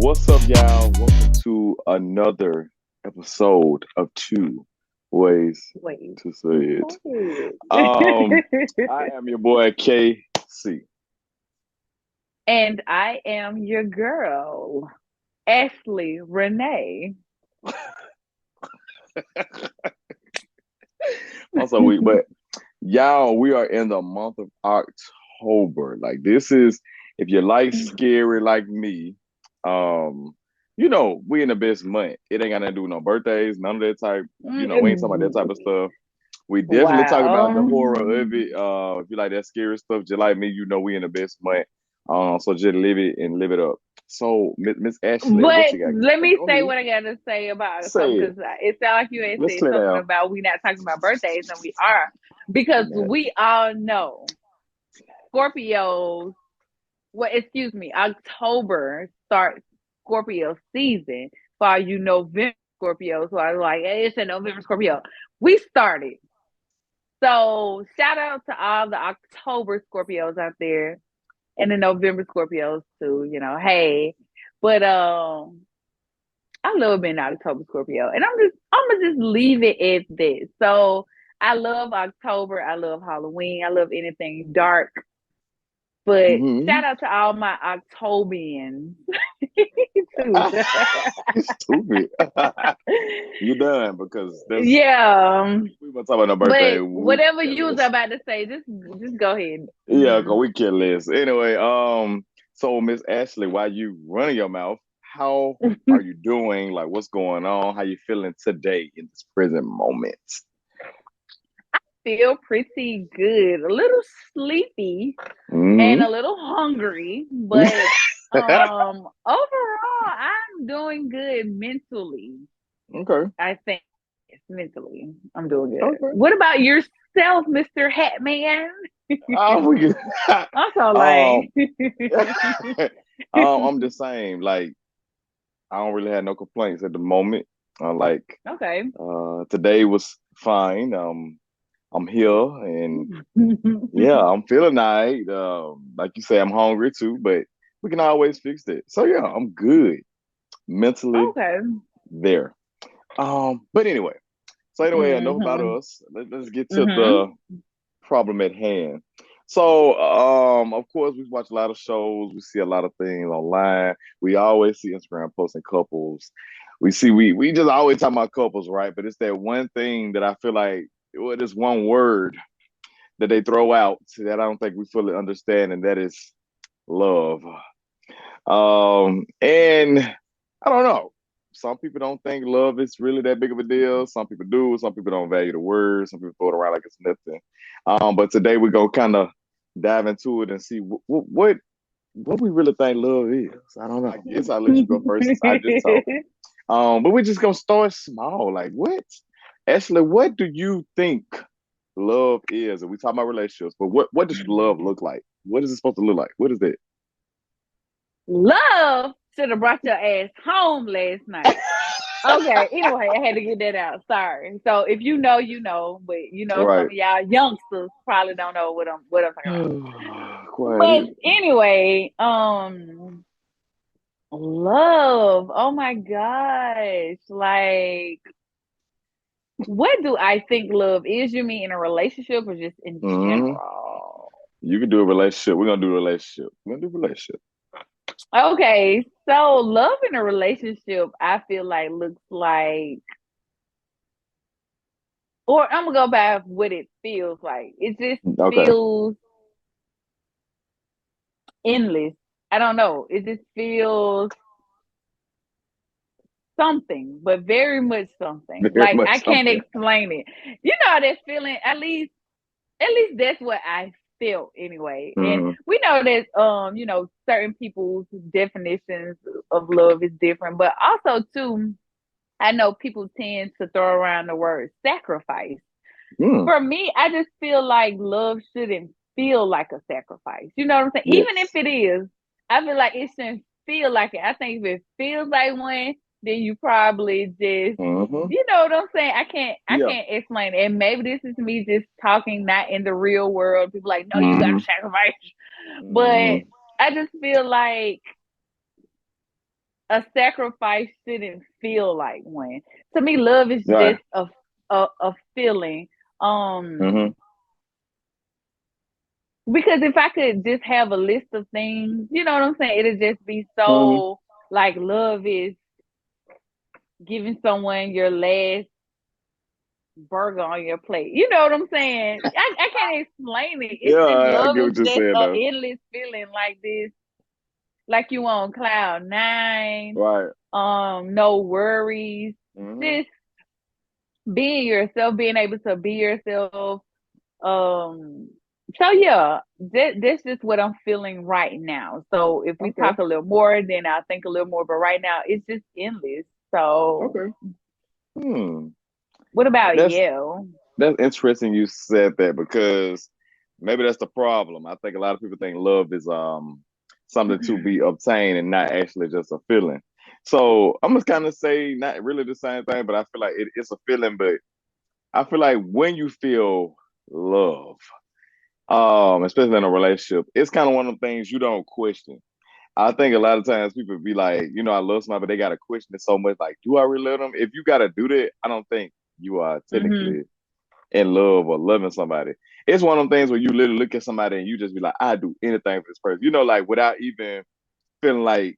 What's up, y'all? Welcome to another episode of Two Ways Wait. to Say It. Um, Wait. I am your boy KC. And I am your girl, Ashley Renee. Also, but y'all, we are in the month of October. Like this is, if you like scary like me, um, we in the best month. It ain't got nothing to do with no birthdays, none of that type. We ain't talking about that type of stuff. We definitely talk about the Wow. horror of it. If you like that scary stuff, just like me, we in the best month. So just live it and live it up. So, Miss Ashley, what But you got? let me Go say ahead. what I gotta say about Say something it. because it sounds like you had Let's said clear something down. about we not talking about birthdays, and we are because Yeah. we all know Scorpios. Well, excuse me, October starts Scorpio season for all you November Scorpios. So I was like, hey, it's a November Scorpio. We started. So shout out to all the October Scorpios out there and the November Scorpios too. Hey, but I love being an October Scorpio, and I'm gonna just leave it at this. So I love October. I love Halloween. I love anything dark. But Mm-hmm. shout out to all my Octobians too. You stupid. You done because that's Yeah. we gonna talk about no birthday. But We whatever care you was less. about to say, just go ahead. Yeah, cause Mhm. we care less. Anyway, so Miss Ashley, while you running your mouth, how are you doing? Like, what's going on? How you feeling today in this present moment? Feel pretty good. A little sleepy and Mm-hmm. a little hungry, but overall I'm doing good mentally. Okay. I think mentally I'm doing good. Okay. What about yourself, Mr. Hatman? We can, I'm so um, lame. I'm the same. Like, I don't really have no complaints at the moment. Like, Okay. today was fine. I'm here and yeah, I'm feeling all right. Like you say, I'm hungry too, but we can always fix that. So yeah, I'm good mentally Okay. there. But anyway, so anyway, enough about Hmm. us. Let's get to the Hmm. problem at hand. So, of course, we watch a lot of shows. We see a lot of things online. We always see Instagram posting couples. We just always talk about couples, right? But it's that one thing that I feel like, well, this one word that they throw out that I don't think we fully understand, and that is love. And I don't know. Some people don't think love is really that big of a deal. Some people do. Some people don't value the word. Some people throw it around like it's nothing. But today we're gonna kind of dive into it and see what we really think love is. I don't know. I guess I'll let you go first since I just talked. But we're just gonna start small. Like what? Ashley, what do you think love is? And we talk about relationships, but what does love look like? What is it supposed to look like? What is that? Love should have brought your ass home last night. Okay, anyway, I had to get that out. Sorry. So if you know, you know, but some Right. of y'all youngsters probably don't know what I'm talking about. But Quiet. anyway, love. Oh my gosh. Like, what do I think love is? You mean in a relationship or just in Hmm. general? You can do a relationship. We're gonna do a relationship. We're gonna do a relationship. Okay, so love in a relationship, I feel like looks like, or I'm gonna go by what it feels like. It just Okay. feels endless. I don't know. It just feels something, but very much something. Very Like much I can't something. explain it. You know that feeling. At least that's what I felt anyway. And Hmm. we know that certain people's definitions of love is different, but also too, I know people tend to throw around the word sacrifice. Mm. For me, I just feel like love shouldn't feel like a sacrifice. You know what I'm saying? Even if Yes. it is, I feel like it shouldn't feel like it. I think if it feels like one, then you probably just, Hmm. you know what I'm saying? I Yeah. can't explain it. And maybe this is me just talking not in the real world. People like, no, you Hmm. gotta sacrifice. But Hmm. I just feel like a sacrifice shouldn't feel like one. To me, love is Right. just a feeling. Mm-hmm. Because if I could just have a list of things, you know what I'm saying? It'd just be Mm-hmm. so like love is giving someone your last burger on your plate. You know what I'm saying? I can't explain it. It's Yeah, just I love get is what you're just saying a though. endless feeling like this, like you on cloud nine, Right. no worries, Mm-hmm. just being yourself, being able to be yourself. Um, so yeah, that's just what I'm feeling right now. So if we Okay. talk a little more, then I'll think a little more. But right now, it's just endless. So Okay. Hmm. what about That's you? that's interesting you said that because maybe that's the problem. I think a lot of people think love is something to be obtained and not actually just a feeling. So I'm just kind of say not really the same thing, but I feel like it's a feeling. But I feel like when you feel love, especially in a relationship, it's kind of one of the things you don't question. I think a lot of times people be like, I love somebody, but they gotta question it so much. Like, do I really love them? If you gotta do that, I don't think you are Hmm. technically in love or loving somebody. It's one of them things where you literally look at somebody and you just be like, I do anything for this person. Like without even feeling like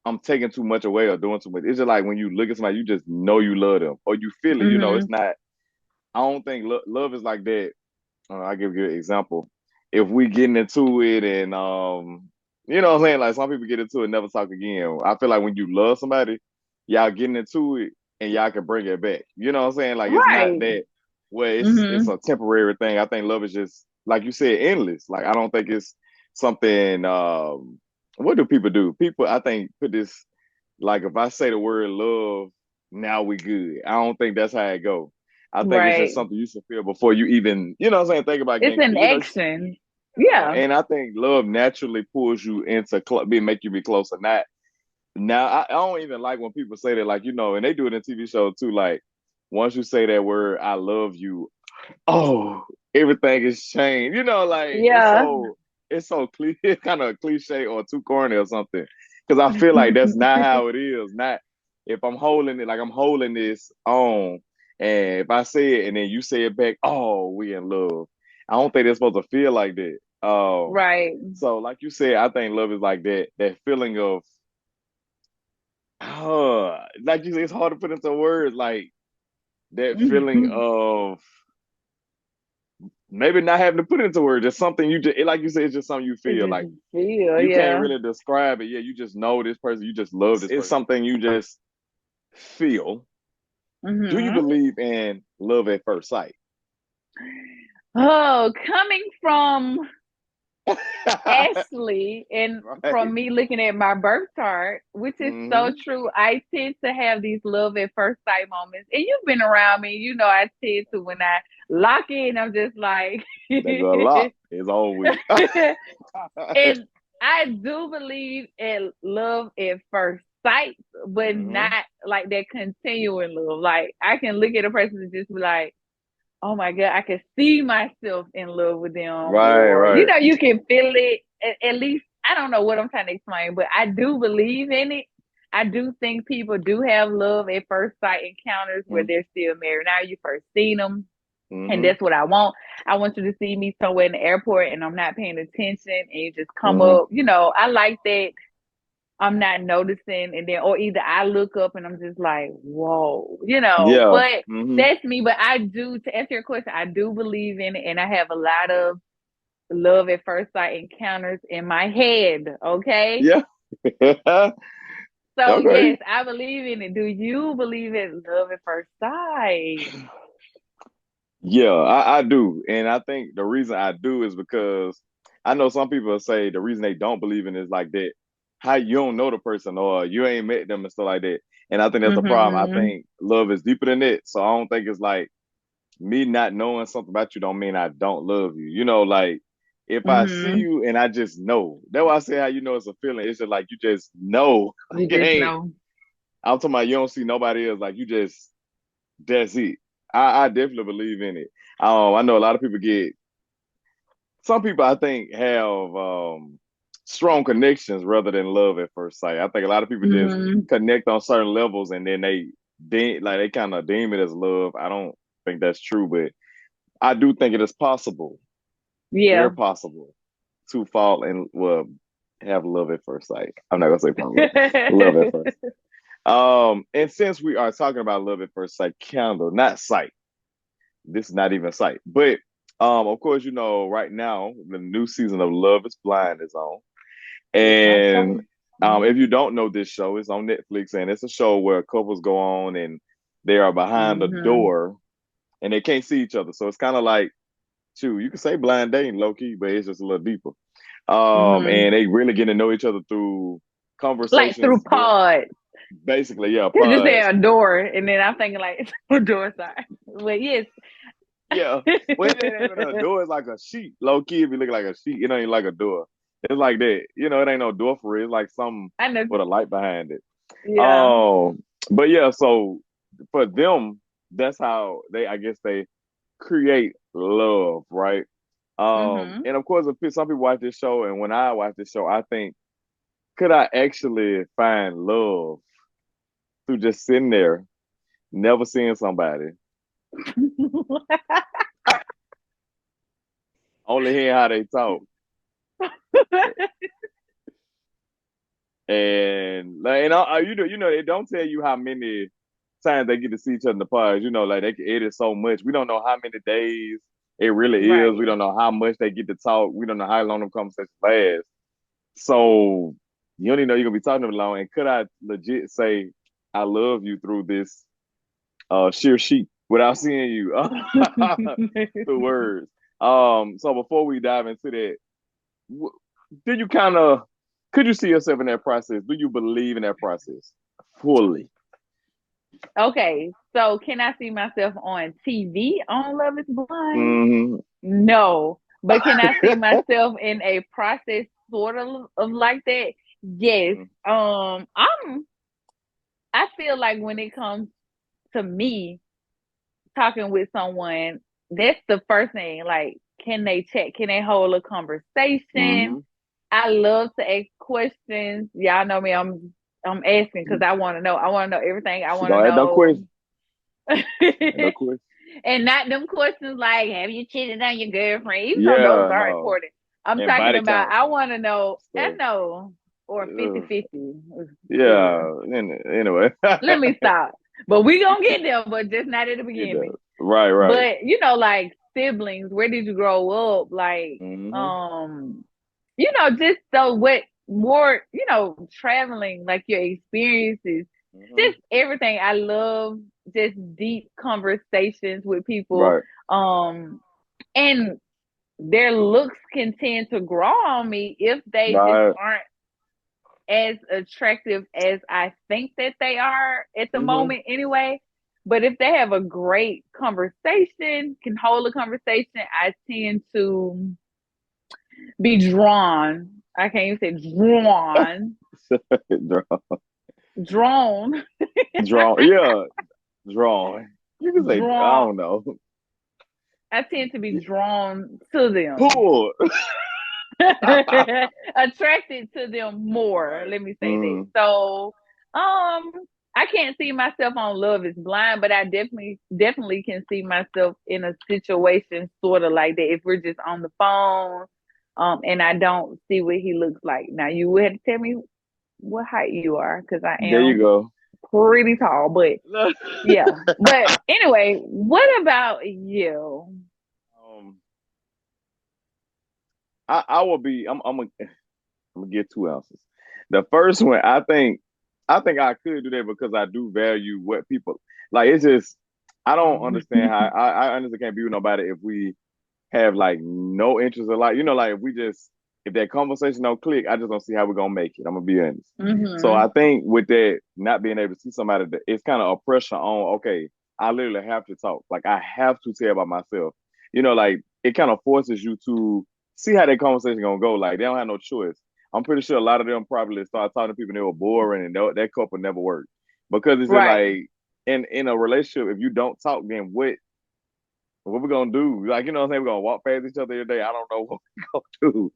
I'm taking too much away or doing too much. It's just like when you look at somebody, you just know you love them or you feel it. It's Hmm. not. I don't think love is like that. I'll give you an example. If we getting into it and what I'm saying? Like some people get into it, never talk again. I feel like when you love somebody, y'all getting into it and y'all can bring it back. You know what I'm saying? Like it's not Right. that where it's Hmm. a temporary thing. I think love is just like you said, endless. Like I don't think it's something what do people do? People I think put this like if I say the word love, now we good. I don't think that's how it go. I think it's just Right. something you should feel before you even, what I'm saying, think about It's getting, an action. Yeah. and I think love naturally pulls you into make you be closer. Not now, I don't even like when people say that, like and they do it in TV shows too. Like once you say that word, "I love you," oh, everything is changed. Like Yeah. it's so it's kind of cliche or too corny or something. Because I feel like that's not how it is. Not if I'm holding it, like I'm holding this on, and if I say it and then you say it back, oh, we in love. I don't think they're supposed to feel like that. Right. So like you said, I think love is like that feeling of, like you said, it's hard to put into words. Like that feeling of maybe not having to put it into words, just something you just like you said, it's just something you It feel just like feel, you can't yeah. really describe it. Yeah, you just know this person, you just love this. It's something you just feel. Do you Hmm. believe in love at first sight? Oh, coming from Ashley, and Right. from me looking at my birth chart, which is so Mm-hmm. true, I tend to have these love at first sight moments. And you've been around me, I tend to when I lock in, I'm just like, That go a lot. It's all with. and I do believe in love at first sight, but Mm-hmm. not like that continuing love. Like I can look at a person and just be like, oh my God, I can see myself in love with them, Right, or right. you can feel it. At least I don't know what I'm trying to explain, but I do believe in it. I do think people do have love at first sight encounters where they're still married. Now you first seen them, and Mm-hmm. that's what I want. I want you to see me somewhere in the airport, and I'm not paying attention, and you just come Mm-hmm. up. I like that. I'm not noticing, and then or either I look up and I'm just like, whoa, Yeah. but Mm-hmm. that's me. But I do, to answer your question, I do believe in it, and I have a lot of love at first sight encounters in my head. Okay. Yeah. So Okay. yes, I believe in it. Do you believe in love at first sight? Yeah, I do. And I think the reason I do is because I know some people say the reason they don't believe in it is like that. How you don't know the person or you ain't met them and stuff like that. And I think that's the problem. I Mm-hmm. think love is deeper than that. So I don't think it's like me not knowing something about you don't mean I don't love you. Like if I see Mm-hmm. you and I just know, that's why I say how it's a feeling. It's just like you just know. You Like it just ain't, know. I'm talking about you don't see nobody else. Like you just that's it. I definitely believe in it. I know a lot of people get some people I think have strong connections rather than love at first sight. I think a lot of people just Mm, connect on certain levels and then they kind of deem it as love. I don't think that's true, but I do think it is possible, yeah. very possible, to fall and well have love at first sight. I'm not gonna say fall, love at first. And since we are talking about love at first sight, candle, not sight. This is not even sight, but of course, right now the new season of Love Is Blind is on. That's my And show. Hmm. if you don't know this show, it's on Netflix, and it's a show where couples go on and they are behind a Hmm. door and they can't see each other. So it's kind of like, shoot, you can say blind dating low key, but it's just a little deeper. Hmm. And they really get to know each other through Like through conversations. pods. Basically, yeah, Cause you say pods. a door, and then I'm thinking like a door side. But yes. Yeah. Well, it ain't even a door. It's like a sheet. Low key, if you look like a sheet, it ain't like a door. It's like that. It ain't no door for it. It's like something I know. with a light behind it. Yeah. But yeah, so for them, that's how I guess they create love, right? Hmm. And of course, if some people watch this show, and when I watch this show, I think, could I actually find love through just sitting there, never seeing somebody, only hearing how they talk, and like, they don't tell you how many times they get to see each other in the past. Like they can edit so much. We don't know how many days it really is. We Right. don't know how much they get to talk. We don't know how long the conversation lasts. So you don't even know you're gonna be talking to them long. And could I legit say I love you through this sheer sheet without seeing you through words? So before we dive into that, do you kind of could you see yourself in that process? Do you believe in that process fully? Okay, so can I see myself on TV on Love Is Blind? Hmm. No, but can I see myself in a process sort of like that? Yes. I feel like when it comes to me talking with someone, that's the first thing. Like, can they chat? Can they hold a conversation? Hmm. I love to ask questions. Y'all know me. I'm asking because I want to know. I want to know everything. I want to Don't ask no know. question. No question. And not them questions like, have you cheated on your girlfriend? Even though those Yeah, are no. important. I'm And talking body about, counts I and want to know, I stuff. know, or Ugh. 50-50. Sure. Yeah. Anyway. Let me stop. But we gonna get there, but just not at the beginning. Right, right. But like siblings, where did you grow up? Like, Hmm. um, just so what more, traveling, like your experiences, Hmm. just everything. I love just deep conversations with people. Right, Um, and their looks can tend to grow on me if they just right. aren't as attractive as I think that they are at the Hmm. moment anyway. But if they have a great conversation, can hold a conversation, I tend to be drawn. I can't even say drawn. Draw, Drawn. draw. Yeah, drawing. You can say I Drawn. don't know. I tend to be drawn to them. Pull. Attracted to them more. Right. Let me say that. Mm. So, I can't see myself on Love Is Blind, but I definitely can see myself in a situation sort of like that. If we're just on the phone, and I don't see what he looks like. Now you would have to tell me what height you are, because I There you am go. pretty tall. But yeah. But anyway, what about you? um, I will be. I'm gonna get two answers. The first one, I think I could do that because I do value what people like. It's just I don't understand how I honestly can't be with nobody if we have like no interest in like like if that conversation don't click, I just don't see how we're gonna make it. I'm gonna be honest. So Hmm. I think with that not being able to see somebody, it's kind of a pressure on. Okay, I literally have to talk. Like I have to tell about myself. Like it kind of forces you to see how that conversation gonna go. Like they don't have no choice. I'm pretty sure a lot of them probably start talking to people and they were boring and that couple never worked because it's just Right. like in a relationship, if you don't talk, then what we gonna do? Like, what I'm saying? We're gonna walk past each other every day. I don't know what we gonna do.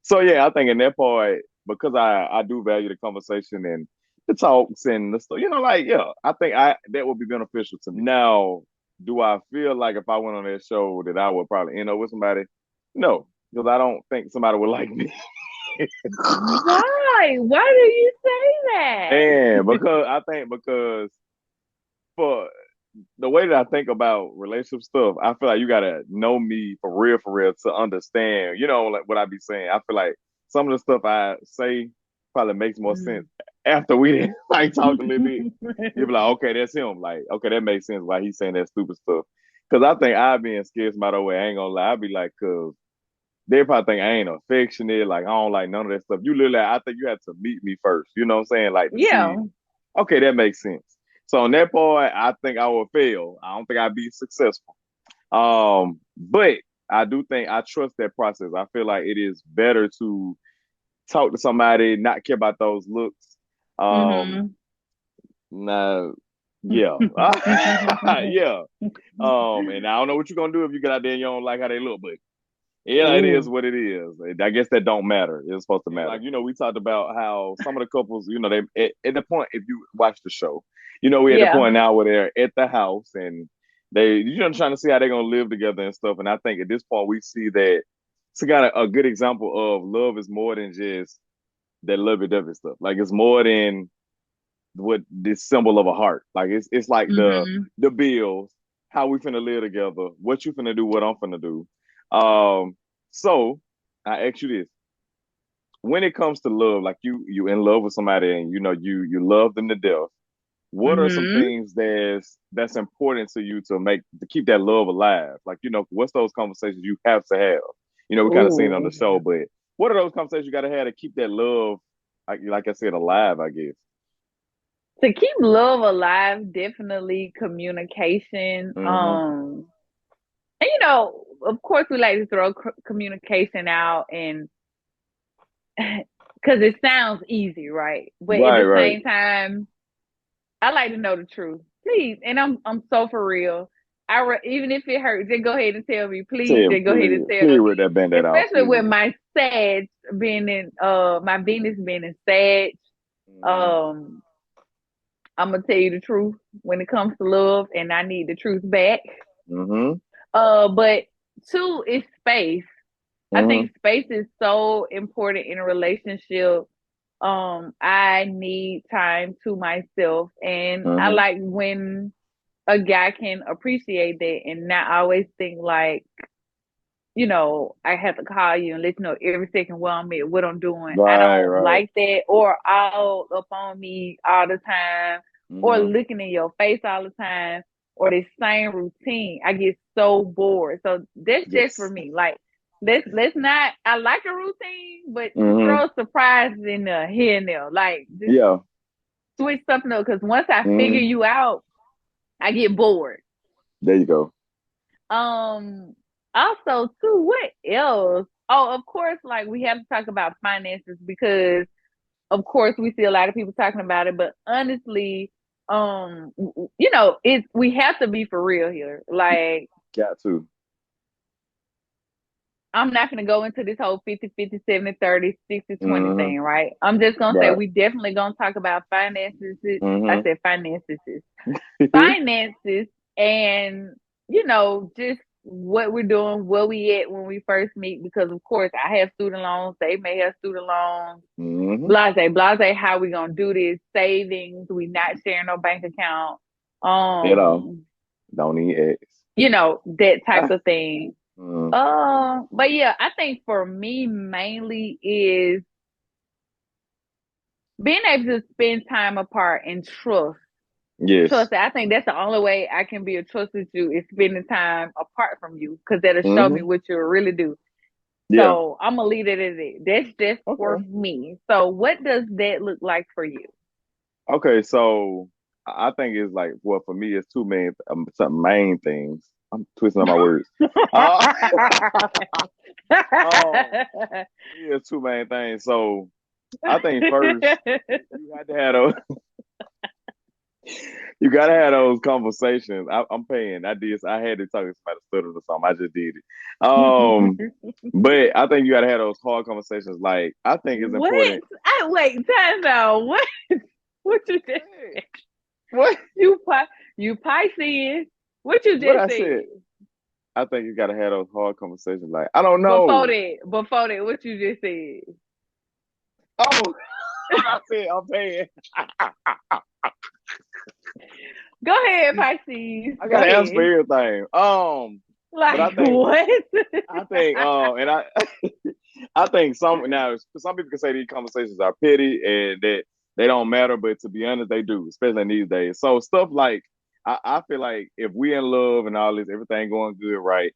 So yeah, I think in that part, because I do value the conversation and the talks and the stuff, like yeah, I think I that would be beneficial to me. Now, do I feel like if I went on that show that I would probably end up with somebody? No, because I don't think somebody would like me. Why? Why do you say that? And because for the way that I think about relationship stuff, I feel like you gotta know me for real, to understand. Like what I be saying. I feel like some of the stuff I say probably makes more sense Mm. after we like talked a little bit. You'll be like, okay, that's him. Like, okay, that makes sense why he's saying that stupid stuff. Cause I think I being scared by the way, I ain't gonna lie. I be like, cause they probably think I ain't affectionate, like I don't like none of that stuff. You literally, I think you have to meet me first. You know what I'm saying? Like to Yeah. see, okay, that makes sense. So on that part, I think I will fail. I don't think I'd be successful. But I do think I trust that process. I feel like it is better to talk to somebody, not care about those looks. Um, Mm-hmm. nah, yeah, yeah. And I don't know what you're gonna do if you get out there and you don't like how they look, but yeah, it is Ooh. what it is. I guess that don't matter. It's supposed to matter. Like, we talked about how some of the couples, they at the point, if you watch the show, we at the Yeah. point now where they're at the house and they, trying to see how they're gonna live together and stuff. And I think at this point we see that it's got a good example of love is more than just that lovey-dovey stuff. Like it's more than what this symbol of a heart. Like it's like Mm-hmm. the bills, how we finna live together, what you finna do, what I'm finna do. So I ask you this: when it comes to love, like you in love with somebody and you love them to death, what are some Mm-hmm. things that's important to you to keep that love alive? Like what's those conversations you have to have? We kind of seen it on the Ooh. show, but what are those conversations you got to have to keep that love, like I said, alive? I guess. To keep love alive, definitely communication. Mm-hmm. And of course, we like to throw communication out, and because it sounds easy, right? But at Right, the right. same time, I like to know the truth, please. And I'm so for real. Even if it hurts, just go ahead and tell me, please. Tim, Just go ahead and please, tell please rip me. that band-aid off, Especially with please. my Sag being in my Venus being in Sag. Mm-hmm. Um, I'm gonna tell you the truth when it comes to love, and I need the truth back. Mm-hmm. But two is space. I Mm-hmm. think space is so important in a relationship. I need time to myself, and I Mm-hmm. like when a guy can appreciate that and not always think like, I have to call you and let you know every second where I'm at, what I'm doing. I Right, don't right. like that, or all up on me all the time, or Mm-hmm. looking in your face all the time, or the same routine. I get so bored. So that's just for Yes. me. Like, let's not. I like a routine, but Mm-hmm. throw surprises in there here and there. Like, just Yeah. switch something up. Because once I figure Mm-hmm. you out, I get bored. There you go. Um, Also too, what else? Oh, of course, like we have to talk about finances because of course we see a lot of people talking about it, but honestly, it's we have to be for real here. Like, Got to. I'm not gonna go into this whole 50-50, 70-30, 60-20 Mm-hmm. thing, right? I'm just gonna say Right. we definitely gonna talk about finances. I Mm-hmm. said finances. Finances and just what we're doing, where we at when we first meet, because of course I have student loans, they may have student loans, Mm-hmm. blase, how we gonna do this, savings, we not sharing no bank account, At all. um, Don't need that type X. of thing. Mm. But yeah, I think for me mainly is being able to spend time apart and trust Yes. that. I think that's the only way I can be a trust with you is spending time apart from you because that'll show me Mm-hmm. what you really do. Yeah. So I'm gonna leave it at it. That's just for Okay. me. So what does that look like for you? Okay. So I think it's like, well, for me, it's some main things. I'm twisting up my words. Uh, um, for me, it's two main things. So I think first, you had to have those. You gotta have those conversations. I'm paying. I had to talk to somebody stutter or something. I just did it. But I think you gotta have those hard conversations. Like I think it's What? important. I wait, time out. What? What you just Hey, said? what? You you Pisces. What you What just I said? said? I think you gotta have those hard conversations. Like I don't Before know. that, before that, what you just said? Oh, what I said? I'm paying. Go ahead, Pisces. I Go gotta answer for ahead. everything. But Like what? and I think some people can say these conversations are petty and that they don't matter, but to be honest, they do, especially in these days. So stuff like I feel like if we in love and all this, everything going good, right?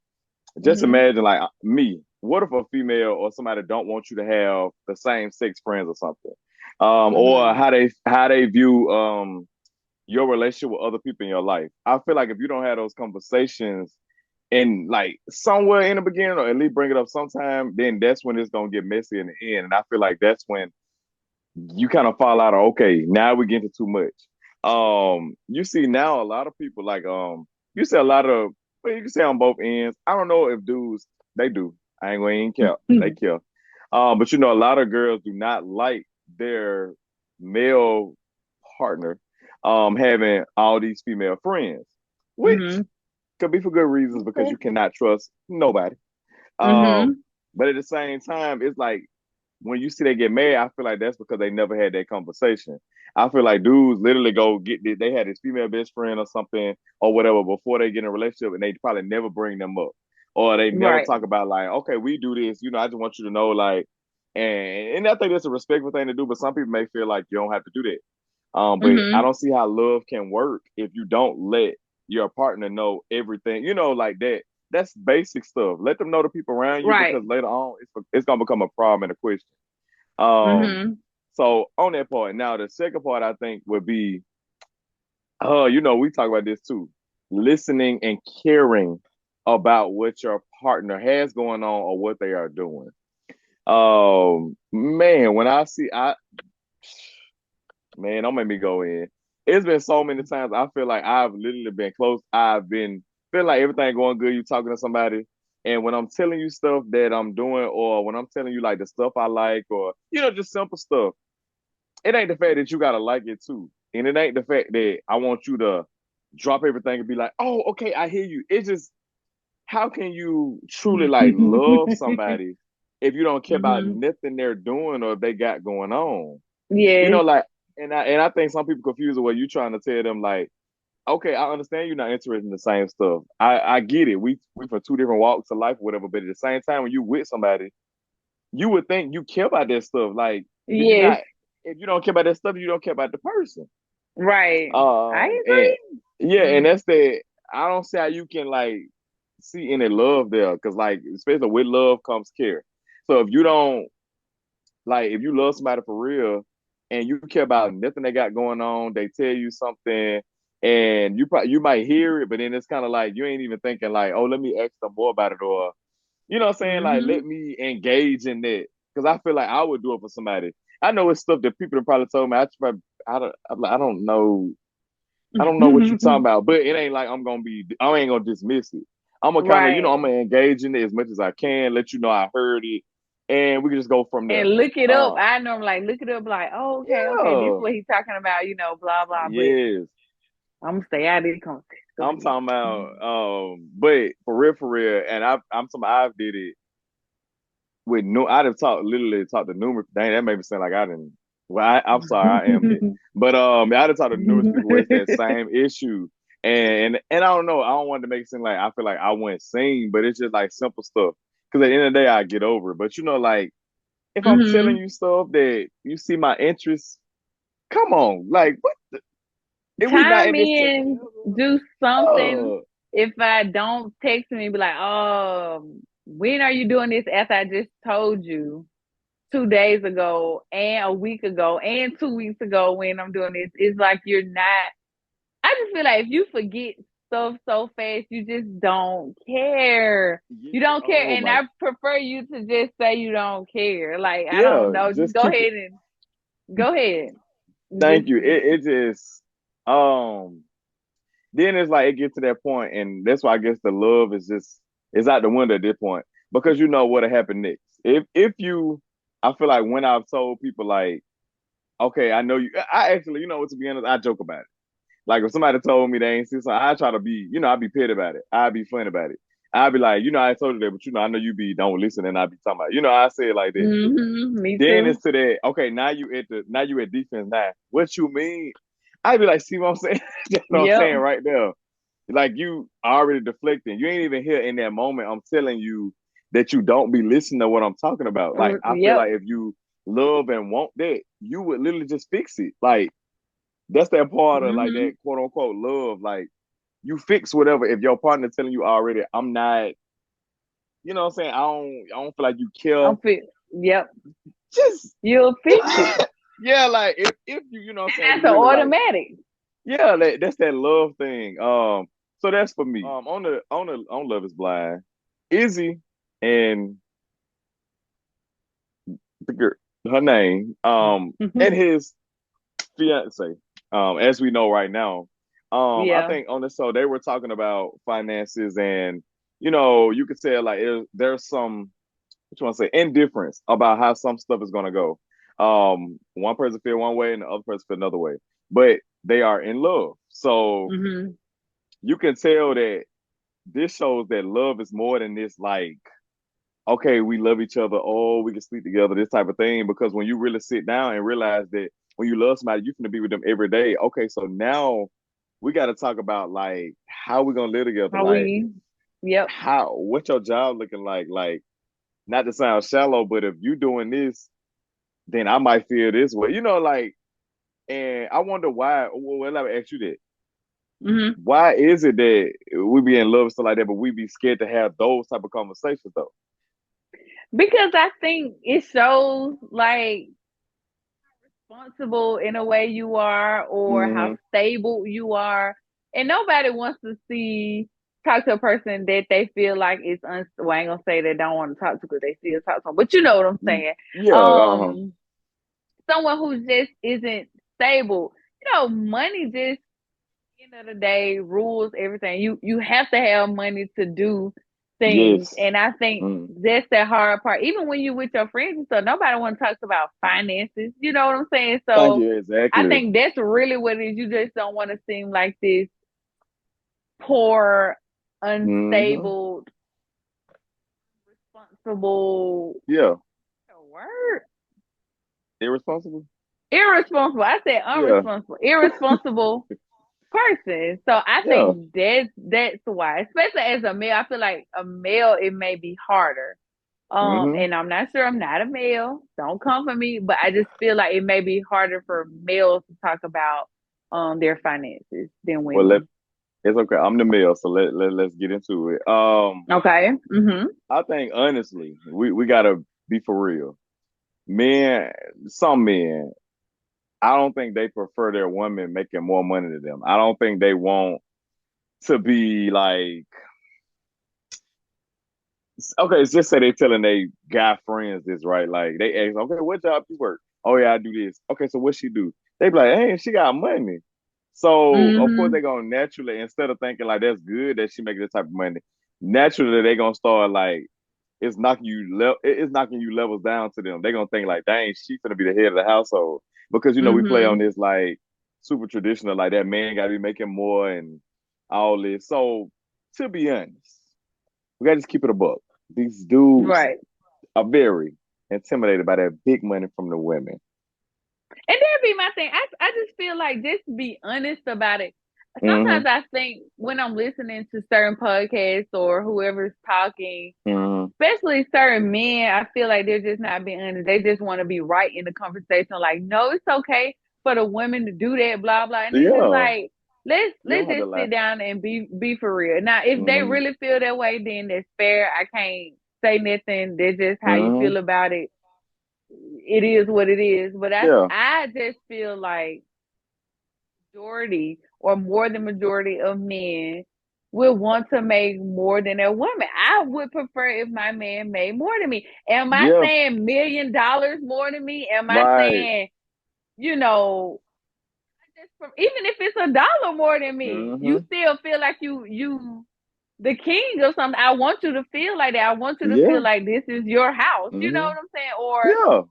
Just Mhm. imagine like me. What if a female or somebody don't want you to have the same sex friends or something? Or Mhm. how they view your relationship with other people in your life. I feel like if you don't have those conversations and like somewhere in the beginning or at least bring it up sometime, then that's when it's gonna get messy in the end. And I feel like that's when you kind of fall out of okay, now we get into too much. You see now a lot of people like you see a lot of well, you can say on both ends. I don't know if dudes they do. I ain't gonna even care. They care. But you know, a lot of girls do not like their male partner having all these female friends, which Mhm. could be for good reasons because Okay. you cannot trust nobody. Um, Mhm. but at the same time, it's like when you see they get mad, I feel like that's because they never had that conversation. I feel like dudes literally go get they had this female best friend or something or whatever before they get in a relationship, and they probably never bring them up, or they never Right. talk about like, okay, we do this. You know, I just want you to know, like, and I think that's a respectful thing to do. But some people may feel like you don't have to do that. But I Mhm. don't see how love can work if you don't let your partner know everything. You know, like that. That's basic stuff. Let them know the people around you because Right. later on it's gonna become a problem and a question. Um, Mhm. so on that part, now the second part I think would be, you know, we talk about this too, listening and caring about what your partner has going on or what they are doing. Man, when I see, I man, don't make me go in. It's been so many times I feel like I've literally been close. I've been feel like everything going good. You talking to somebody, and when I'm telling you stuff that I'm doing, or when I'm telling you like the stuff I like, or you know, just simple stuff, it ain't the fact that you gotta like it too, and it ain't the fact that I want you to drop everything and be like, oh, okay, I hear you. It's just how can you truly like love somebody if you don't care about Mhm. nothing they're doing or they got going on? You know, Yes. like, and I think some people confuse the way you trying to tell them like, okay, I understand you're not interested in the same stuff. I get it. We from two different walks of life, or whatever. But at the same time, when you with somebody, you would think you care about that stuff. Like, do you Yes. not? If you don't care about that stuff, you don't care about the person. Right. I And agree. yeah, and Mm. that's the I don't see how you can like see any love there, because like especially with love comes care. So if you don't like if you love somebody for real and you care about nothing they got going on, they tell you something and you might hear it, but then it's kind of like you ain't even thinking like, oh, let me ask them more about it, or you know what I'm saying? Like let Mhm. me engage in that. Because I feel like I would do it for somebody. I know it's stuff that people have probably told me. I don't know. I don't know what you're talking about, but it ain't like I ain't gonna dismiss it. I'm gonna kind of, you know, Right. I'm gonna engage in it as much as I can, let you know I heard it, and we can just go from And there. look it up. Uh, I normally like look it up like, oh, okay, this is yeah, what he's talking about, blah blah. But yes. I'm gonna stay out of this conversation. Go I'm ahead. talking about, but for real, and I'm talking about I've did it with no, I'd have literally talked to numerous. Dang, that made me sound like I didn't. Well, I'm sorry, I am that. But I'd have talked to numerous people where it's that same issue, and I don't know. I don't want to make it seem like I feel like I went seen, but it's just like simple stuff. Because at the end of the day, I get over it. But you know, like if I'm telling Mhm. you stuff that you see my interest, come on, like what? If we not Chime in this in, together, do something. yeah, If I don't text me, be like, oh, when are you doing this? After I just told you 2 days ago, and a week ago, and 2 weeks ago, when I'm doing this, it's like you're not. I just feel like if you forget stuff so fast, you just don't care. yeah. You don't care, Oh and my, I prefer you to just say you don't care. Like I don't yeah. know, just Just go keep it. ahead and go ahead. Thank Just you. It just. Um, then it's like it gets to that point, and that's why I guess the love is just it's out the window at this point because you know what'll happen next. If you, I feel like when I've told people like, okay, I know you. I actually, you know what? To be honest, I joke about it. Like if somebody told me they ain't see something, I try to be, I'd be petty about it. I'd be funny about it. I'd be like, I told you that, but I know you be don't listen, and I'd be talking about, I say it like that. Me Then too. it's to that, okay, now you at defense now. What you mean? I'd be like, see what I'm saying? That's what I'm Yep. saying right there. Like you already deflecting. You ain't even here in that moment. I'm telling you that you don't be listening to what I'm talking about. Like I feel Yep. like if you love and want that, you would literally just fix it. Like that's that part of like Hmm. that quote unquote love. Like you fix whatever. If your partner telling you already, I'm not, what I'm saying? I don't feel like you care. I'm fit. Yep. Just You'll fix it. yeah, like if you, what I'm saying, That's you an really like, automatic. yeah, that's that love thing. So that's for me. On Love Is Blind, Izzy and the girl, her name, and his fiance, as we know right now. I Yeah. think on the show they were talking about finances, and you could say like there's some, what you want to say, indifference about how some stuff is gonna go. One person feel one way and the other person feel another way, but they are in love. So Hmm. you can tell that this shows that love is more than this, like, okay, we love each other, oh, we can sleep together, this type of thing. Because when you really sit down and realize that when you love somebody, you're gonna be with them every day. Okay, so now we got to talk about like how we gonna live together, How like we? Yep. what's your job looking like not to sound shallow, but if you doing this, then I might feel this way, like. And I wonder why. Well, let me ask you that. Hmm. Why is it that we be in love and stuff like that, but we be scared to have those type of conversations though? Because I think it shows like responsible in a way you are or how Mm-hmm. stable you are. And nobody wants to see talk to a person that they feel like is well, I ain't gonna say they don't want to talk to because they still talk to them, but you know what I'm saying. Yeah. Uh-huh. Um, someone who just isn't stable. Money just end of the day rules everything. You have to have money to do things, Yes. and I think Mm. that's the hard part. Even when you with your friends and stuff, nobody want to talk about finances. You know what I'm saying? Thank So you. I Exactly. think that's really what it is. You just don't want to seem like this poor, Mm-hmm. unstable, responsible Yeah. word. Irresponsible. Irresponsible. I said Yeah. unresponsible. Irresponsible person. So I Yeah. think that's why, especially as a male, I feel like a male it may be harder. Mm-hmm. And I'm not sure, I'm not a male. Don't come for me, but I just feel like it may be harder for males to talk about their finances than Well, women. it's okay. I'm the male, so let's get into it. Okay. Mm-hmm. I think honestly, we gotta be for real. Men, some men, I don't think they prefer their women making more money than them. I don't think they want to be like, okay, it's just say they telling they guy friends this, right? Like they ask, okay, what job you work? Oh yeah, I do this. Okay, so what she do? They be like, hey, she got money. So of course Mm-hmm. they gonna naturally, instead of thinking like that's good that she making this type of money, naturally they gonna start like it's knocking you levels down to them. They gonna think like, dang, she gonna be the head of the household. Because we play on Mm-hmm. this like super traditional, like that man gotta be making more and all this. So to be honest, we gotta just keep it a buck. These dudes Right. are very intimidated by that big money from the women. And that'd be my thing. I just feel like just be honest about it. Mm-hmm. Sometimes I think when I'm listening to certain podcasts or whoever's talking, Mm-hmm. especially certain men, I feel like they're just not being honest. They just want to be right in the conversation. Like, no, it's okay for the women to do that, blah blah. And it's just Yeah. like You don't let's have to just lie. sit down and be for real. Now, if they Mm-hmm. really feel that way, then that's fair. I can't say nothing. That's just how you Mm-hmm. feel about it. It is what it is. But Yeah. I just feel like majority or more than majority of men will want to make more than a woman. I would prefer if my man made more than me. Am I Yeah. saying $1 million more than me? Am I Right. saying, you know, even if it's $1 more than me, you Mm-hmm. still feel like you the king or something. I want you to feel like that. I want you to feel Yeah. like this is your house. You know Mm-hmm. what I'm saying? Or Yeah.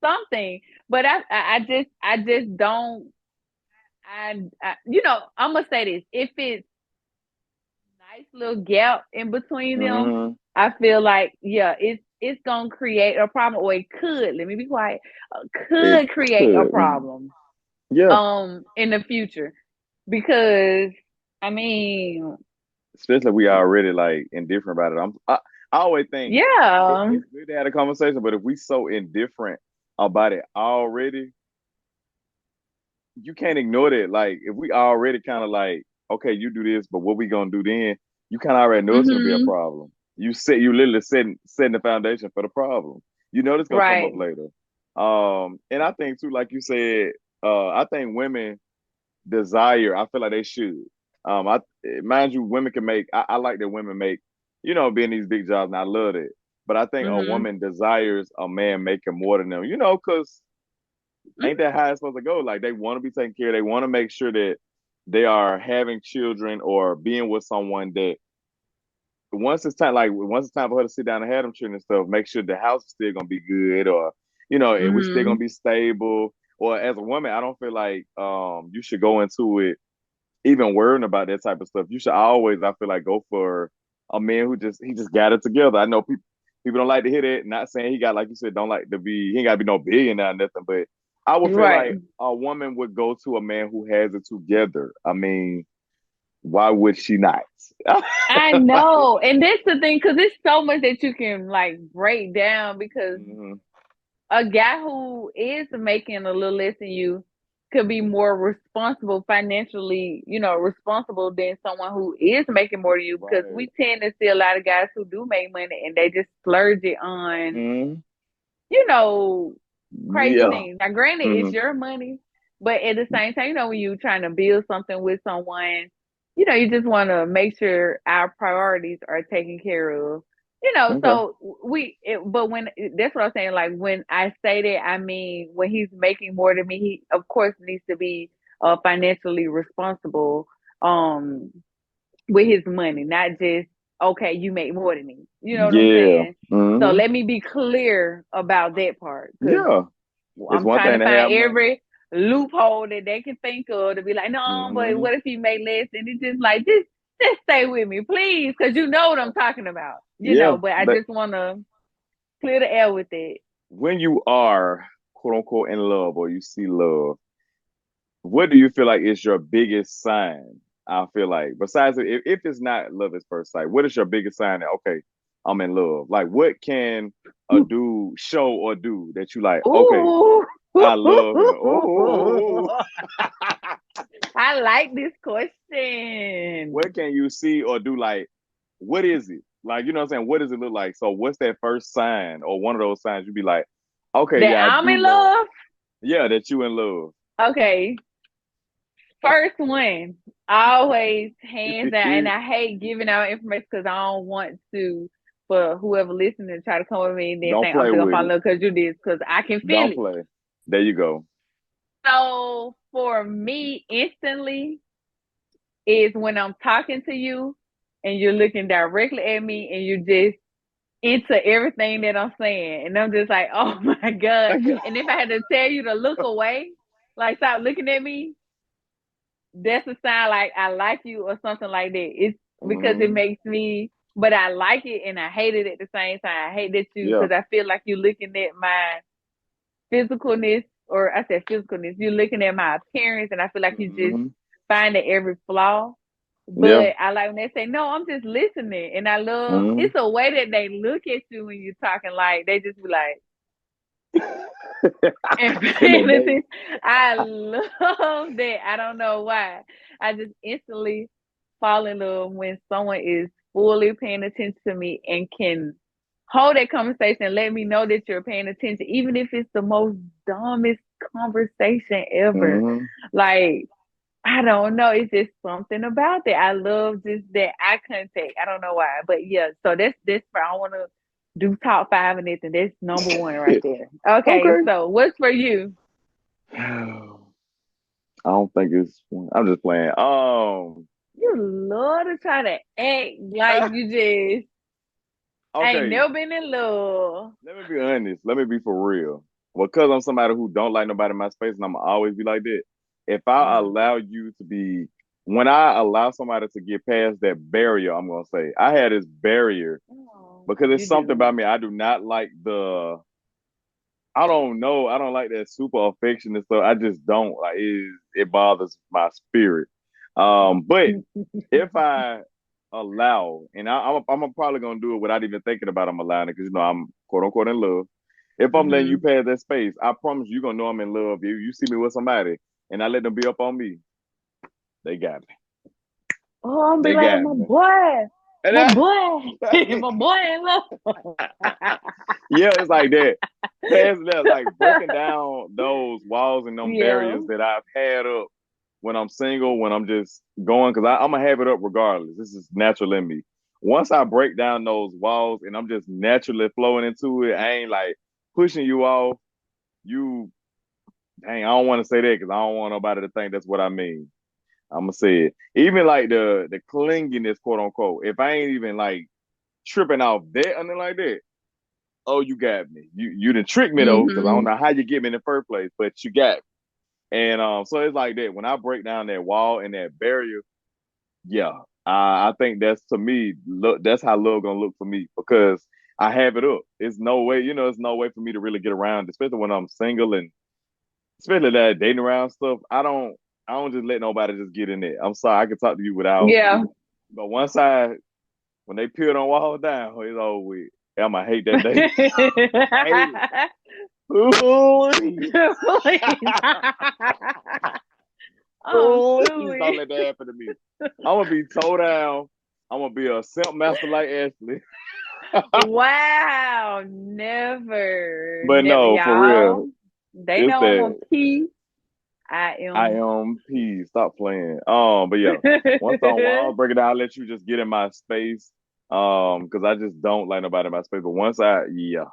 something. But I just don't. I'm gonna say this: if it's nice little gap in between them, Mm-hmm. I feel like yeah, it's gonna create a problem, or it could. Let me be quiet. It Could create a could. problem Yeah. in the future because I mean Especially if we already like indifferent about it. I always think yeah. it's good to have a conversation, but if we so indifferent about it already, you can't ignore that. Like if we already kind of like, okay, you do this, but what we gonna do then? You kind of already know it's gonna be a Mhm. problem. You literally setting the foundation for the problem. You know it's gonna come up Right. later. And I think too, like you said, I think women desire. I feel like they should. I mind you, women can make. I like that women make. Being these big jobs, and I love it. But I think a Mhm. woman desires a man making more than them. Because ain't Mhm. that how it's supposed to go? Like they want to be taken care of. They want to make sure that they are having children or being with someone that once it's time for her to sit down and have them children and stuff, make sure the house is still gonna be good or and we still gonna Mhm. be stable. Or as a woman, I don't feel like you should go into it even worrying about that type of stuff. You should always, I feel like, go for a man who just got it together. I know people don't like to hear that. Not saying he got, like you said, don't like to be, he ain't got to be no billionaire or nothing, but I would feel Right. like a woman would go to a man who has it together. I mean, why would she not? I know, and that's the thing because it's so much that you can like break down because Mhm. a guy who is making a little less than you could be more responsible financially, responsible than someone who is making more than you because Right. we tend to see a lot of guys who do make money and they just splurge it on, Mhm. you know, crazy Yeah. things. Now, granted, it's Mhm. your money, but at the same time, when you're trying to build something with someone, you just want to make sure our priorities are taken care of. Okay. So but when that's what I'm saying, like when I say that, I mean when he's making more than me, he of course needs to be financially responsible um with his money, not just okay, you make more than me. You know what I'm Yeah. saying? So Mhm. let me be clear about that part because Yeah. It's I'm one trying thing to to find have money. every loophole that they can think of to be like, no, but Mhm. what if he make less? And it's just like, just stay with me, please, because you know what I'm talking about. Yeah. But I But just want to clear the air with it. when you are quote unquote in love or you see love, what do you feel like is your biggest sign? I feel like besides if it's not love at first sight, what is your biggest sign that okay, I'm in love? Like what can a dude show or do that you like, okay, Ooh. I love him. Oh, I like this question. what can you see or do like what is it? Like, you know what I'm saying? What does it look like? So what's that first sign or one of those signs you'd be like, okay, That yeah, I I'm do in love. love. Yeah, that you in love. Okay. First one, always hands down, and I hate giving out information because I don't want to for whoever listening to try to come with me and then Don't think I'm play just gonna with fall in it. love because you did because I can feel Don't it. play. There you go. So for me, instantly is when I'm talking to you and you're looking directly at me and you're just into everything that I'm saying, and I'm just like, oh my god. And if I had to tell you to look away, like stop looking at me, that's a sign like I like you or something like that. It's because it Mhm. makes me, but I like it and I hate it at the same time. I hate that Yeah. because I feel like you're looking at my physicalness, or I said physicalness, you're looking at my appearance, and I feel like you just Mhm. finding every flaw. Yeah. But I like when they say, no, I'm just listening. And I love, Mhm. it's a way that they look at you when you're talking, like, they just be like, and In that paying day. attention. I love that. I don't know why. I just instantly fall in love when someone is fully paying attention to me and can hold that conversation and let me know that you're paying attention, even if it's the most dumbest conversation ever. Mhm. Like, I don't know. It's just something about that. I love just that eye contact. I don't know why. But yeah, so that's for I don't wanna do top five and anything. That's number one right there. Okay, Okay. so what's for you? I don't think it's. I'm just playing. You love to try to act like you just ain't Okay. never been in love. Let me be honest. Let me be for real. Because I'm somebody who don't like nobody in my space, and I'm always be like that. If I Mm-hmm. allow you to be, when I allow somebody to get past that barrier, I'm gonna say I had this barrier Oh, because it's you something about do. me. I do not like the. I don't know. I don't like that super affectionate stuff. I just don't like it. It bothers my spirit. But if I allow, and I'm probably gonna do it without even thinking about I'm allowing it because I'm quote unquote in love. If I'm letting you Mm-hmm. pass that space, I promise you're gonna know I'm in love. You see me with somebody and I let them be up on me, they got me. Oh, I'm be They like got me. And my boy, my boy in love. yeah, it's like that. Past that, like breaking down those walls and them Yeah. barriers that I've had up when I'm single, when I'm just going, because I'm gonna have it up regardless. This is natural in me. Once I break down those walls and I'm just naturally flowing into it, I ain't like pushing you off. You, dang, I don't want to say that because I don't want nobody to think that's what I mean. I'm gonna say it. Even like the clinginess, quote unquote. If I ain't even like tripping off that or nothing like that, oh, you got me. You didn't trick me though, because I don't Mm-hmm. know how you get me in the first place, but you got me. And so it's like that. When I break down that wall and that barrier, yeah, I think that's to me. Look, that's how love gonna look for me because I have it up. It's no way, it's no way for me to really get around, especially when I'm single and especially that dating around stuff. I don't just let nobody just get in there. I'm sorry, I can talk to you without. Yeah. But when they peeled on wall down, it's over with. I'ma hate that day. Hate it. Please, Please. Oh, please don't Suey. let that happen to me. I'm gonna be toe down. I'm gonna be a simp master like Ashley. Wow, never, But never, no, for y'all. real, They it's know I'm a that P. I I am. am peace. Stop playing. But yeah, once on walls, Mm-hmm. break it down. I'll let you just get in my space. Because I just don't like nobody in my space. But once yeah,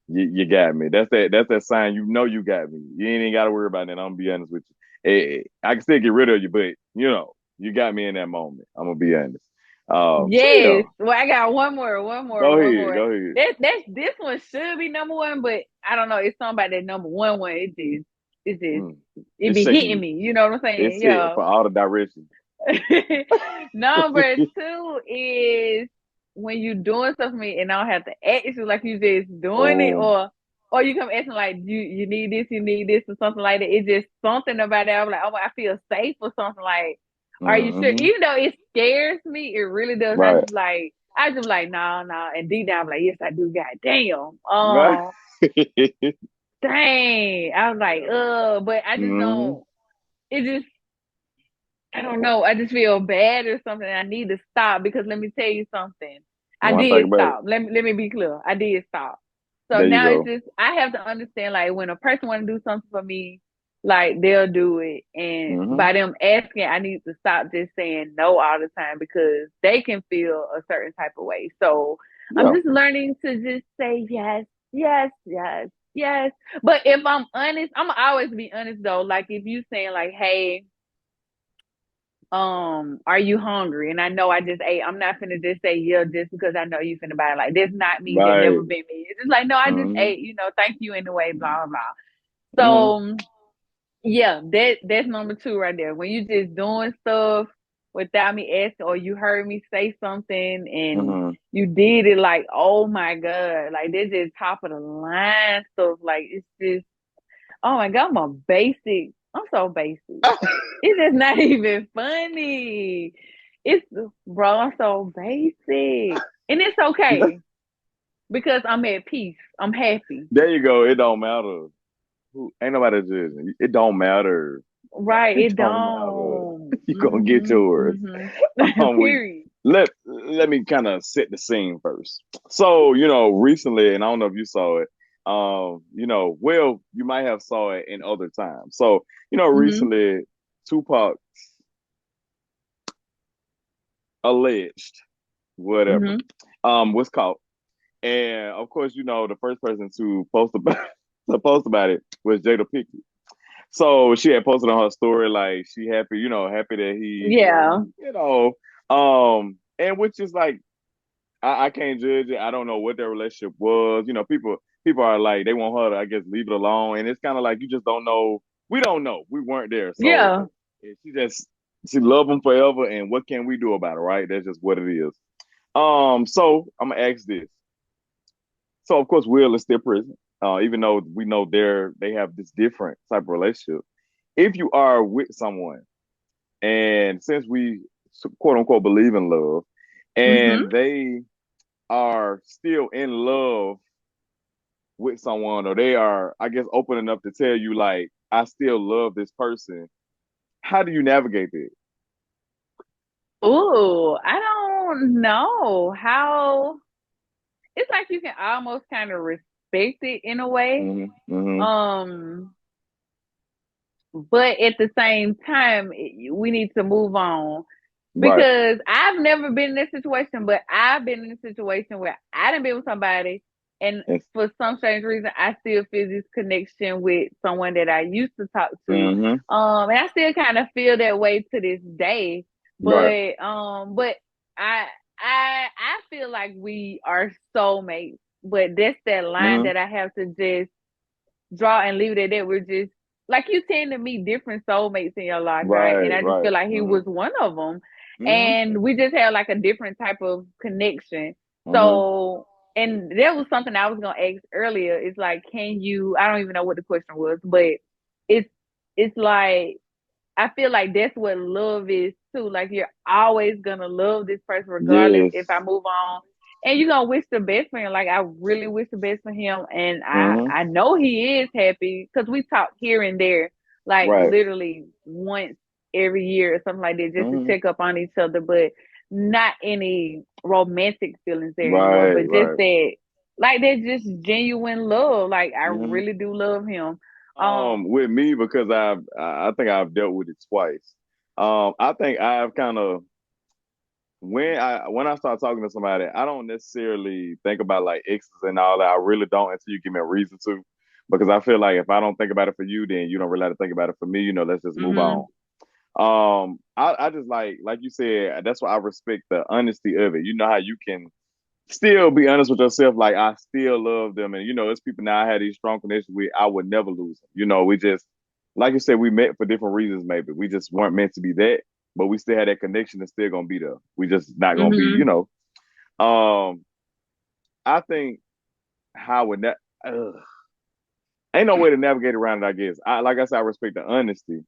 you got me. That's that sign. You know you got me. You ain't even got to worry about it. I'm gonna be honest with you. I can still get rid of you, but you got me in that moment. I'm gonna be honest. So yeah, Yes. Well, I got one more, one more, go one ahead, more. go ahead. That's this one should be number one, but I don't know. It's something about that number one. Mm. It It's be shaking hitting you. me. You know what I'm saying? It's it Yeah. for all the directions. Number two is when you doing stuff for me and I don't have to ask you like you just doing it, Oh. or you come asking like you need this or something like that. It's just something about that. I'm like, oh, I feel safe or something like. Are you sure? Hmm. Even though it scares me, it really does. Right. I just like, no, no. And deep down, I'm like, yes, I do. God damn. Right. Dang. I was like, Yeah. but I just Hmm. don't. It just I don't know. I just feel bad or something. I need to stop because let me tell you something. I One thing did back. stop. Let me be clear. I did stop. So There you now it's go. just I have to understand like when a person want to do something for me, like they'll do it, and Hmm. by them asking, I need to stop just saying no all the time because they can feel a certain type of way. So I'm Yeah. just learning to just say yes, yes, yes, yes. But if I'm honest, I'm gonna always be honest though. Like if you saying like, hey, are you hungry? And I know I just ate. I'm not finna just say yeah just because I know you finna buy it. Like that's not me. That Right. never been me. It's just like no, I just Hmm. ate. Thank you anyway. Blah blah blah. Hmm. So yeah, that's number two right there. When you just doing stuff without me asking, or you heard me say something and Hmm. you did it, like oh my god, like this is top of the line stuff. Like it's just oh my god, I'm a basic. I'm so basic. It's just not even funny. It's bro, I'm so basic. And it's okay because I'm at peace. I'm happy. There you go. It don't matter. Ain't nobody judging. It don't matter. Right. It It don't matter. don't. You gonna get yours. We Period. let me kind of set the scene first. So, recently, and I don't know if you saw it, well, you might have saw it in other times. So, Mm-hmm. recently Tupac alleged, whatever, Mm-hmm. was caught. And of course, the first person to post about to post about it was Jada P. So she had posted on her story like she happy, happy that he, Yeah. you know, and which is like I can't judge it. I don't know what their relationship was. People are like they want her to, I guess, leave it alone, and it's kind of like you just don't know. We don't know. We weren't there, so Yeah. she loved him forever, and what can we do about it, right? That's just what it is. So I'm gonna ask this. So of course, Will is still prison, even though we know they have this different type of relationship. If you are with someone, and since we quote unquote believe in love, Mm-hmm. and they are still in love with someone, or they are, I guess, open enough to tell you like, I still love this person. How do you navigate that? Ooh, I don't know how. It's like you can almost kind of respect it in a way. Hmm. Hmm. Um, but at the same time, we need to move on Right. because I've never been in this situation, but I've been in a situation where I didn't be with somebody, and for some strange reason, I still feel this connection with someone that I used to talk to. Mm-hmm. And I still kind of feel that way to this day. Right. But I I feel like we are soulmates, but that's that line Hmm. that I have to just draw and leave it at that. We're just like you tend to meet different soulmates in your life, right? And Right. I just Right. feel like he Hmm. was one of them, Hmm. and we just had like a different type of connection. Hmm. So, and that was something I was gonna ask earlier. It's like, can you? I don't even know what the question was, but it's it's like I feel like that's what love is too. Like you're always gonna love this person regardless if I Yes. move on. And you're gonna wish the best for him. Like I really wish the best for him. And I Hmm. I know he is happy because we talk here and there, like Right. literally once every year or something like that, just to Hmm. check up on each other, but not any romantic feelings there anymore. Right. But just Right. that like that just genuine love. Like I Hmm. really do love him. Um With me, because I think I've dealt with it twice. I think I've kind of when I start talking to somebody, I don't necessarily think about like exes and all that. I really don't until you give me a reason to, because I feel like if I don't think about it for you, then you don't really have to think about it for me. Let's just move on. mhm. I just like you said, that's why I respect the honesty of it. You know how you can still be honest with yourself, like I still love them, and it's people now I had these strong connections with. I would never lose them. We just, like you said, we met for different reasons. Maybe we just weren't meant to be that, but we still had that connection and still gonna be there. We just not gonna be, Mhm. Um, I think how would that? Ain't no way to navigate around it. I guess. Like I said, I respect the honesty,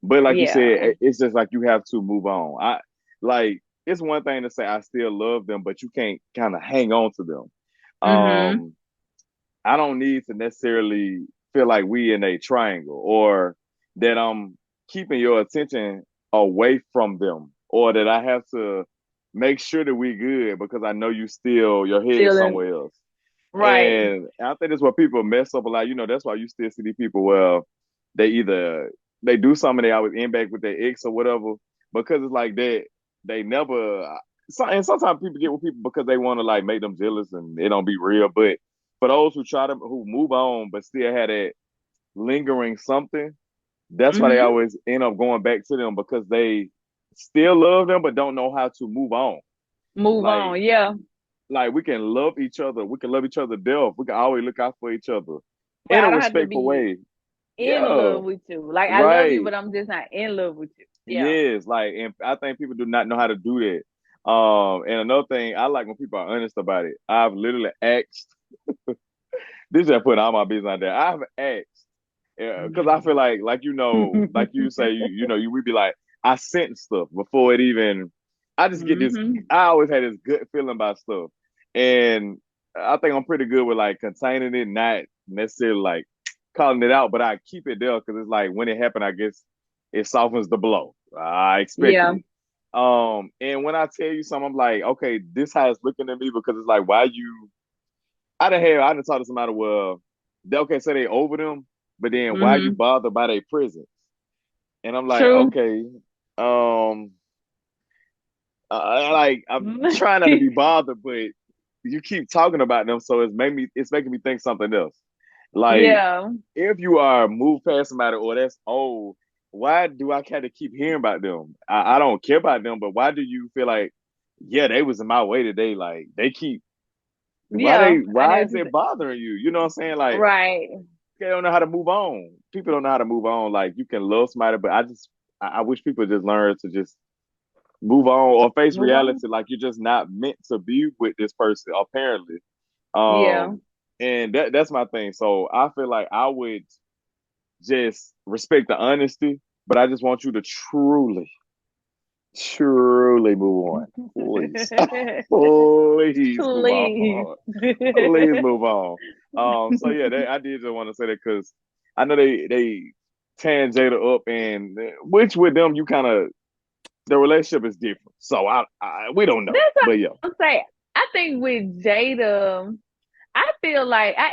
but like you said, Yeah. it's just like you have to move on. Like it's one thing to say I still love them, but you can't kind of hang on to them. Mhm. Um, I don't need to necessarily feel like we in a triangle, or that I'm keeping your attention away from them, or that I have to make sure that we good because I know you still your head is Feeling somewhere else. right. And I think that's what people mess up a lot. That's why you still see these people, well, they either they do something, they always end back with their ex or whatever, because it's like that they never. And sometimes people get with people because they want to like make them jealous and it don't be real. But for those who move on but still had that lingering something, that's why they Mhm. always end up going back to them, because they still love them but don't know how to move on. Move Like on. Yeah. like we can love each other. We can love each other to death. We can always look out for each other But in a I don't have to respectful be way. in Yeah, love with you. Like I love you, right. but I'm just not in love with you. Yeah. Yes, like, and I think people do not know how to do that. And another thing, I like when people are honest about it. I've literally asked. This just putting all my business out there. I've asked, because I feel like like you say, we be like, I sense stuff before it even. I just get this. Mhm. I always had this good feeling about stuff, and I think I'm pretty good with like containing it, not necessarily like calling it out, but I keep it there because it's like when it happened, I guess it softens the blow. I expected Yeah. it. And when I tell you something, I'm like, okay, this how it's looking at me, because it's like, why you I done talk to somebody, well, they okay, say they over them, but then why you Mhm. bothered by their presence? And I'm like, True. okay, um, like I'm trying not to be bothered, but you keep talking about them, so it's making me think something else. Like, Yeah. if you are moved past somebody or that's old, why do I kind of keep hearing about them? I don't care about them, but why do you feel like, yeah, they was in my way today? Like, they keep Yeah. I why know. is it bothering you? You know what I'm saying? Like, Right. they don't know how to move on. People don't know how to move on. Like, you can love somebody, but I wish people just learn to just move on or face Move on. reality. Like, you're just not meant to be with this person, apparently. Yeah. And that's my thing. So I feel like I would just respect the honesty, but I just want you to truly move on. Please. Please move Please. on. Please move on. So yeah, I did just want to say that because I know they tan Jada up, and which with them you kind of the relationship is different. So we don't know, That's what but yeah, I'm saying. I think with Jada, I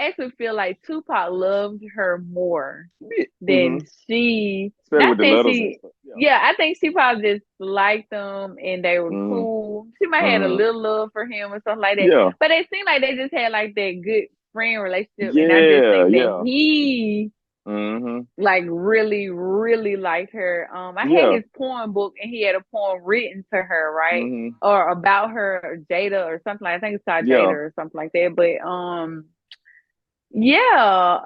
actually feel like Tupac loved her more mm-hmm. than she. Especially Not with the saying letters and she. stuff. Yeah. Yeah, I think she probably just liked them and they were Mm-hmm. cool. She might have had a Mm-hmm. little love for him or something like that. Yeah. But it seemed like they just had like that good friend relationship. And I just Yeah. think that Yeah. he Mm-hmm. like really, really liked her. I had Yeah. his poem book and he had a poem written to her, right? Mm-hmm. Or about her, Jada or something like I think it's called Jada Yeah. or something like that. But yeah,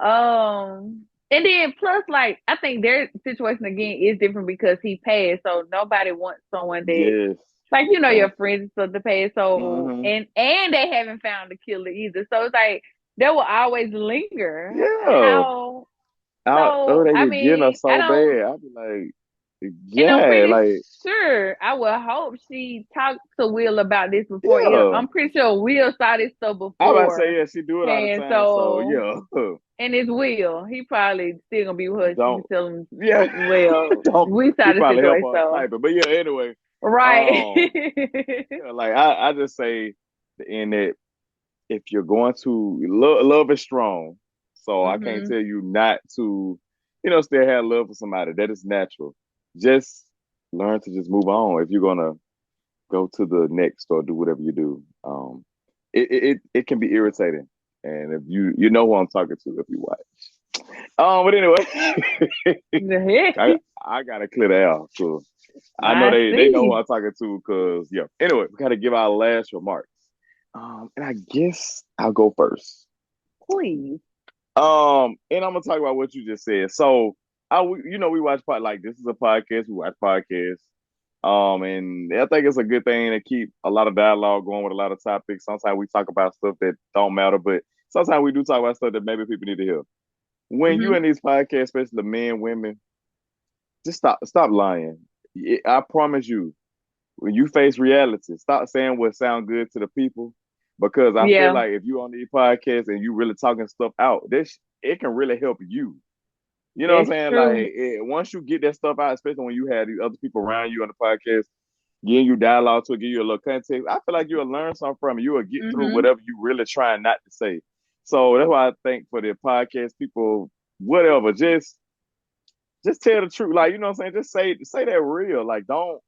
and then plus like I think their situation again is different because he passed, so nobody wants someone that Yes. like you know your Exactly. friends and stuff to pay. So Mm-hmm. and they haven't found the killer either. So it's like they will always linger. Yeah. How Oh, so they I be getting us mean, I so don't bad. I'll be like, and I'm yeah, pretty like, sure I would hope she talked to Will about this before it, yeah. I'm pretty sure Will saw this stuff I about to say, before. yeah, she do it all the And time. So, so yeah, and it's Will. He probably still gonna be with her. She don't, can tell him, yeah, well, don't. we saw He the probably help situation, her so type it. But yeah, anyway, right. um, yeah, like I just say in that if you're going to love is strong. So I can't Mhm. tell you not to, still have love for somebody. That is natural. Just learn to just move on. If you're gonna go to the next or do whatever you do. It can be irritating, and if you know who I'm talking to if you watch. But anyway, The heck? I gotta clear that out. So I know I they know who see. I'm talking to because yeah. Anyway, we gotta give our last remarks. And I guess I'll go first. Please. And I'm gonna talk about what you just said. So we watch like this is a podcast. We watch podcasts. And I think it's a good thing to keep a lot of dialogue going with a lot of topics. Sometimes we talk about stuff that don't matter, but sometimes we do talk about stuff that maybe people need to hear. When you Mhm. in these podcasts, especially the men, women, just stop lying. I promise you, when you face reality, stop saying what sound good to the people. Because I feel Yeah, like if you on these podcasts and you really talking stuff out, this it can really help you. You know what I'm that's saying? Like true. once you get that stuff out, especially when you have these other people around you on the podcast, giving you dialogue to give you a little context, I feel like you'll learn something from it. You will get through Mhm. whatever you really trying not to say. So that's why I think for the podcast, people, whatever, just tell the truth. Like, you know what I'm saying? Just say that real. Like, don't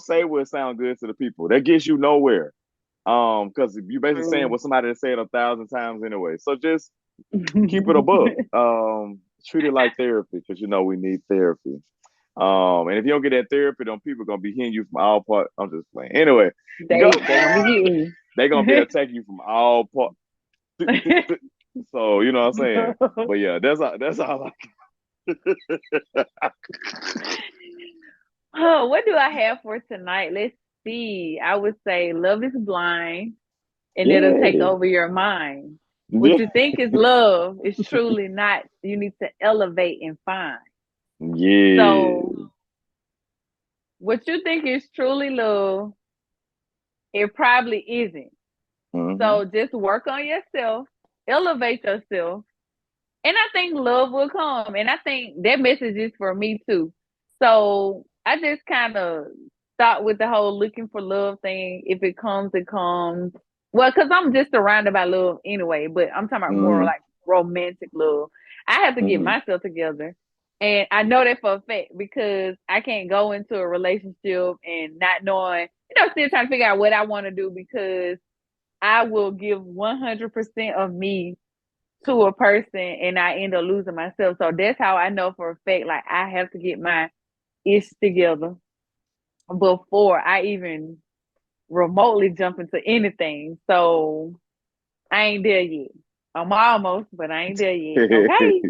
say what sound good to the people. That gets you nowhere. Because you're basically saying True. what somebody has said 1,000 times anyway. So just keep it a book. Treat it like therapy because we need therapy. And if you don't get that therapy, then people gonna be hitting you from all parts. I'm just playing. Anyway, go. They gonna be hitting. They gonna be attacking you from all parts. So you know what I'm saying. But yeah, that's all. Oh, what do I have for tonight? Let's see. I would say love is blind and it'll take Yeah, over your mind. What yeah, you think is love is truly not. You need to elevate and find. So, yeah. what you think is truly love, it probably isn't. Mm-hmm. So, just work on yourself, elevate yourself, and I think love will come. And I think that message is for me too. So, I just kind of start with the whole looking for love thing. If it comes, it comes. Well, because I'm just surrounded by love anyway, but I'm talking about more Mm-hmm. like romantic love. I have to get Mm-hmm. myself together. And I know that for a fact because I can't go into a relationship and not knowing, still trying to figure out what I want to do because I will give 100% of me to a person and I end up losing myself. So that's how I know for a fact, like I have to get my ish together before I even remotely jump into anything. So I ain't there yet. I'm almost, but I ain't there yet. Okay.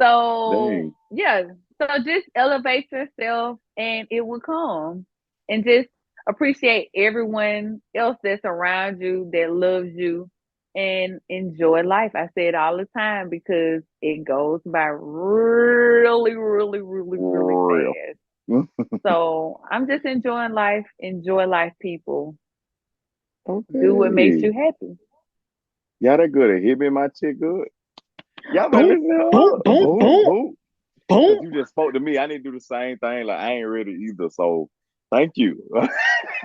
So Dang. yeah. So just elevate yourself and it will come. And just appreciate everyone else that's around you that loves you and enjoy life. I say it all the time because it goes by really, really, really, really Real. fast. So I'm just enjoying life. Enjoy life, people. Do what makes Okay. you happy. Y'all that good at hit me my chick good. Y'all better Boom, listen to boom, her. boom, Boom, boom, boom. Because boom. you just spoke to me. I need to do the same thing. Like, I ain't ready either. So, thank you. I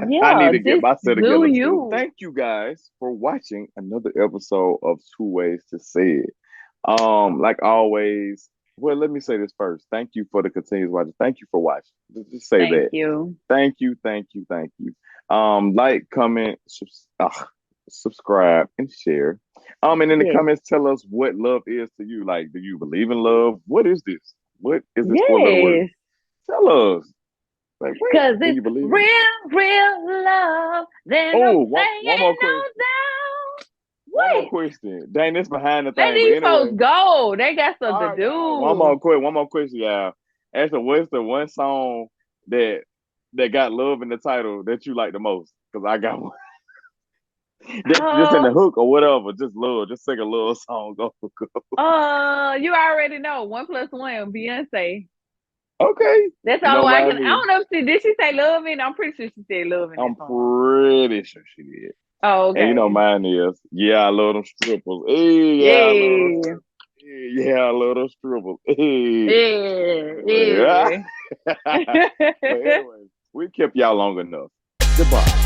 need Yeah, to get just myself do together too. you. Thank you guys for watching another episode of 2 Ways to Say It. Like always, well, let me say this first. Thank you for the continuous watching. Thank you for watching. Just say Thank that. you. Thank you, thank you, thank you. Like, comment, subscribe, and share. And in the Yes. comments, tell us what love is to you. Like, do you believe in love? What is this? What is this four letter word? Yes. Tell us. Like, what? Cause Do it's you believe in it? real, real love. There's no Oh, one saying more no question. doubt. One more What? question. Dang, this behind the Let thing. But these folks anyway, go. They got stuff to all right, one do. more question. One more question, y'all. Answer, what's the one song that got love in the title that you like the most? Because I got one. Just in the Oh, hook or whatever. Just love. Just sing a little song. Go, go. you already know. 1+1, Beyonce. Okay. That's You all know, I can. mind I me. don't know if did she say love in? I'm pretty sure she said love in that I'm song. pretty sure she did. Oh, And you know, okay. mine is, yeah, I love them strippers. Hey, yeah, I love them Yeah. strippers. Hey, yeah, I love them strippers. Hey. Yeah. Yeah. Yeah. But anyway, we kept y'all long enough. Goodbye.